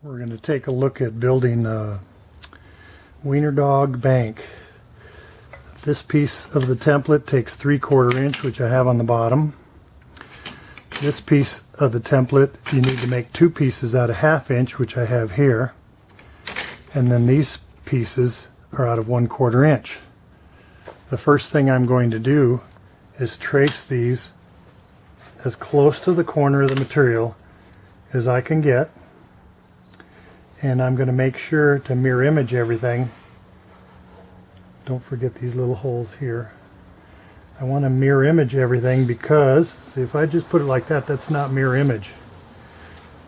We're going to take a look at building a Wiener Dog Bank. This piece of the template takes 3/4 inch, which I have on the bottom. This piece of the template, you need to make two pieces out of 1/2 inch, which I have here. And then these pieces are out of 1/4 inch. The first thing I'm going to do is trace these as close to the corner of the material as I can get. And I'm going to make sure to mirror image everything. Don't forget these little holes here. I want to mirror image everything because, see, if I just put it like that, that's not mirror image.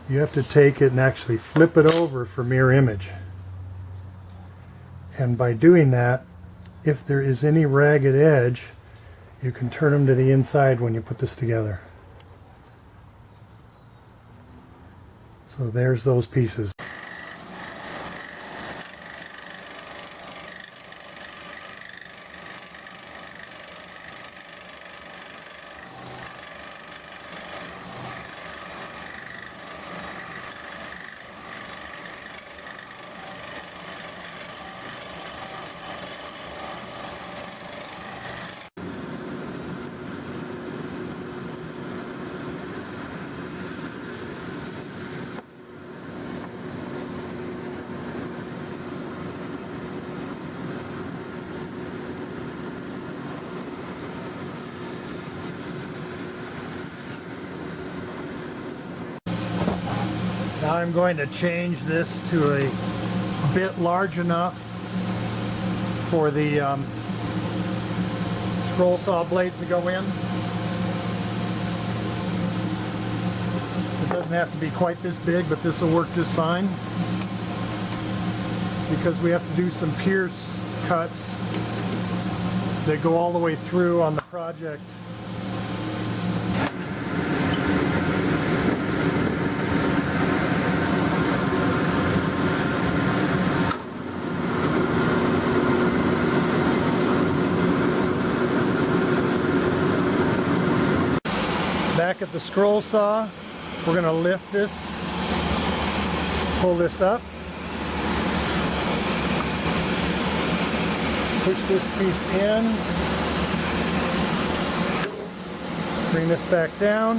You have to take it and actually flip it over for mirror image. And by doing that, if there is any ragged edge, you can turn them to the inside when you put this together. So there's those pieces. Now I'm going to change this to a bit large enough for the scroll saw blade to go in. It doesn't have to be quite this big, but this will work just fine because we have to do some pierce cuts that go all the way through on the project. Back at the scroll saw, we're going to lift this, pull this up, push this piece in, bring this back down,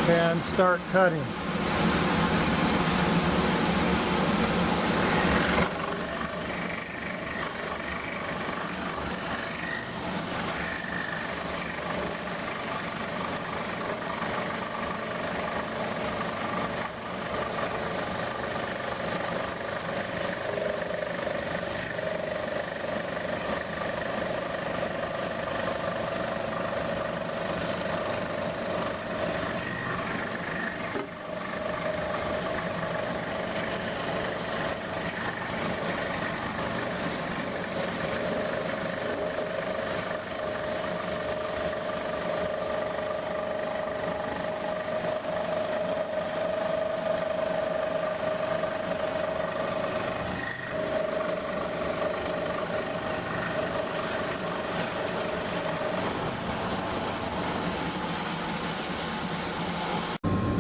and start cutting.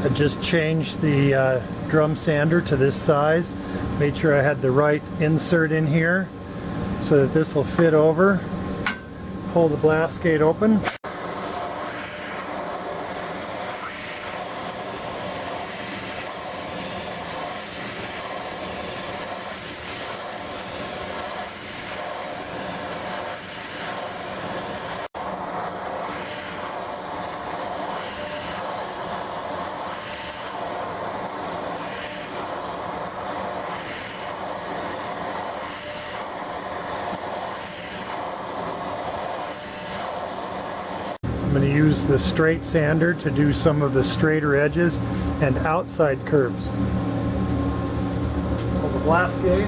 I just changed the drum sander to this size, made sure I had the right insert in here so that this will fit over. Pull the blast gate open. I'm going to use the straight sander to do some of the straighter edges and outside curves. Pull the blast gate.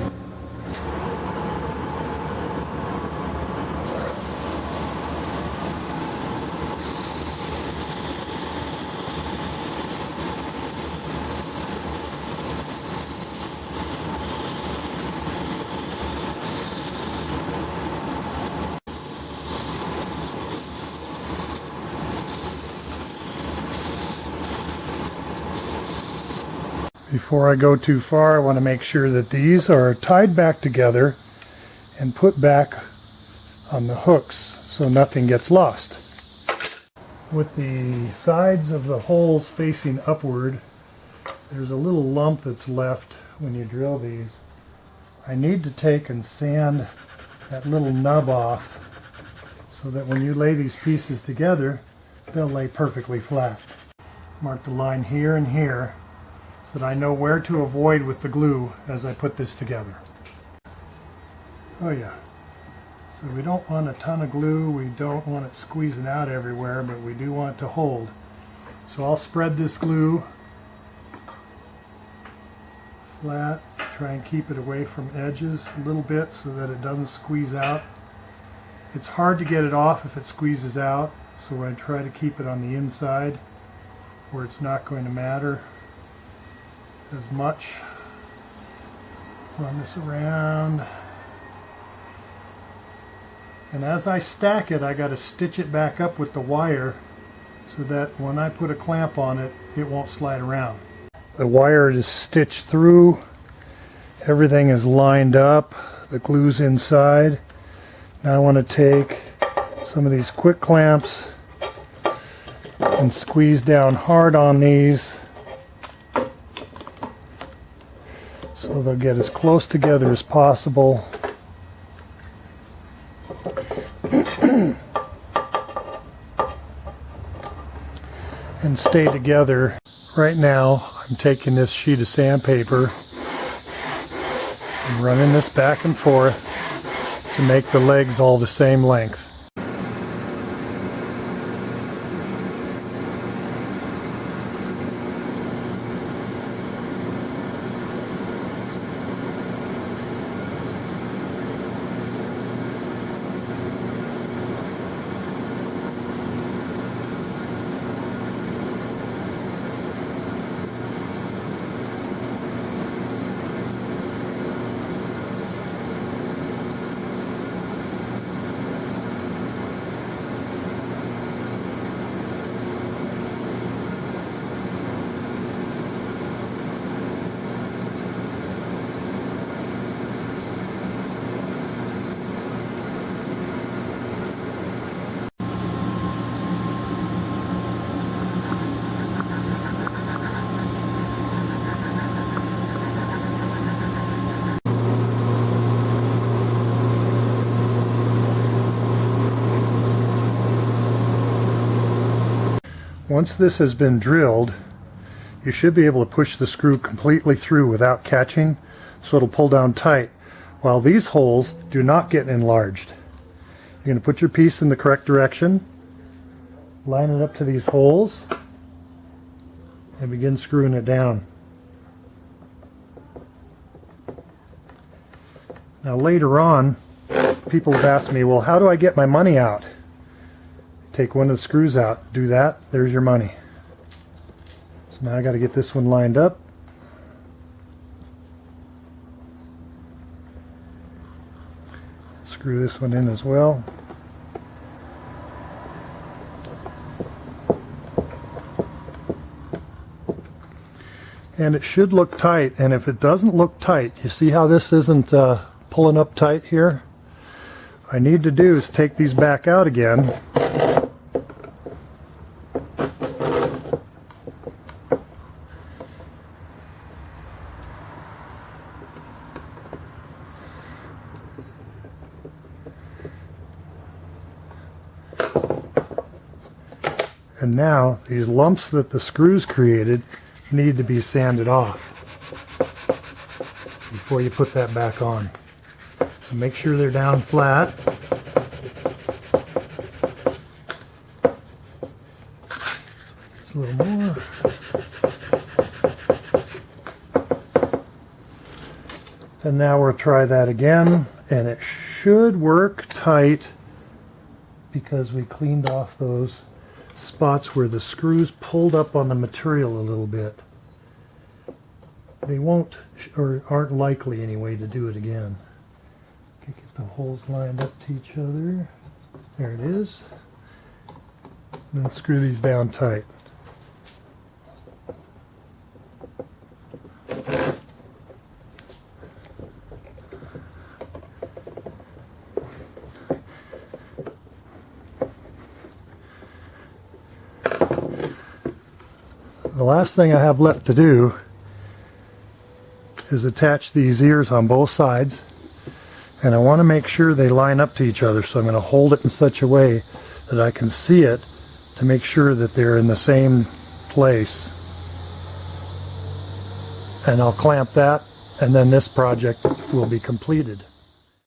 Before I go too far, I want to make sure that these are tied back together and put back on the hooks so nothing gets lost. With the sides of the holes facing upward, there's a little lump that's left when you drill these. I need to take and sand that little nub off so that when you lay these pieces together, they'll lay perfectly flat. Mark the line here and here so that I know where to avoid with the glue as I put this together. Oh yeah. So we don't want a ton of glue, we don't want it squeezing out everywhere, but we do want it to hold. So I'll spread this glue flat, try and keep it away from edges a little bit so that it doesn't squeeze out. It's hard to get it off if it squeezes out, so I try to keep it on the inside where it's not going to matter as much. Run this around. And as I stack it, I got to stitch it back up with the wire so that when I put a clamp on it, it won't slide around. The wire is stitched through, everything is lined up, the glue's inside. Now I want to take some of these quick clamps and squeeze down hard on these so they'll get as close together as possible. And stay together. Right now I'm taking this sheet of sandpaper and running this back and forth to make the legs all the same length. Once this has been drilled, you should be able to push the screw completely through without catching, so it'll pull down tight, while these holes do not get enlarged. You're going to put your piece in the correct direction, line it up to these holes, and begin screwing it down. Now later on, people have asked me, well, how do I get my money out? Take one of the screws out, do that, there's your money. So now I got to get this one lined up. Screw this one in as well. And it should look tight, and if it doesn't look tight, you see how this isn't pulling up tight here? What I need to do is take these back out again. And now these lumps that the screws created need to be sanded off before you put that back on. So make sure they're down flat. Just a little more. And now we'll try that again, and it should work tight because we cleaned off those spots where the screws pulled up on the material a little bit. They won't, or aren't likely anyway, to do it again. Okay, get the holes lined up to each other. There it is. And then screw these down tight. The last thing I have left to do is attach these ears on both sides, and I want to make sure they line up to each other, so I'm going to hold it in such a way that I can see it to make sure that they're in the same place. And I'll clamp that, and then this project will be completed.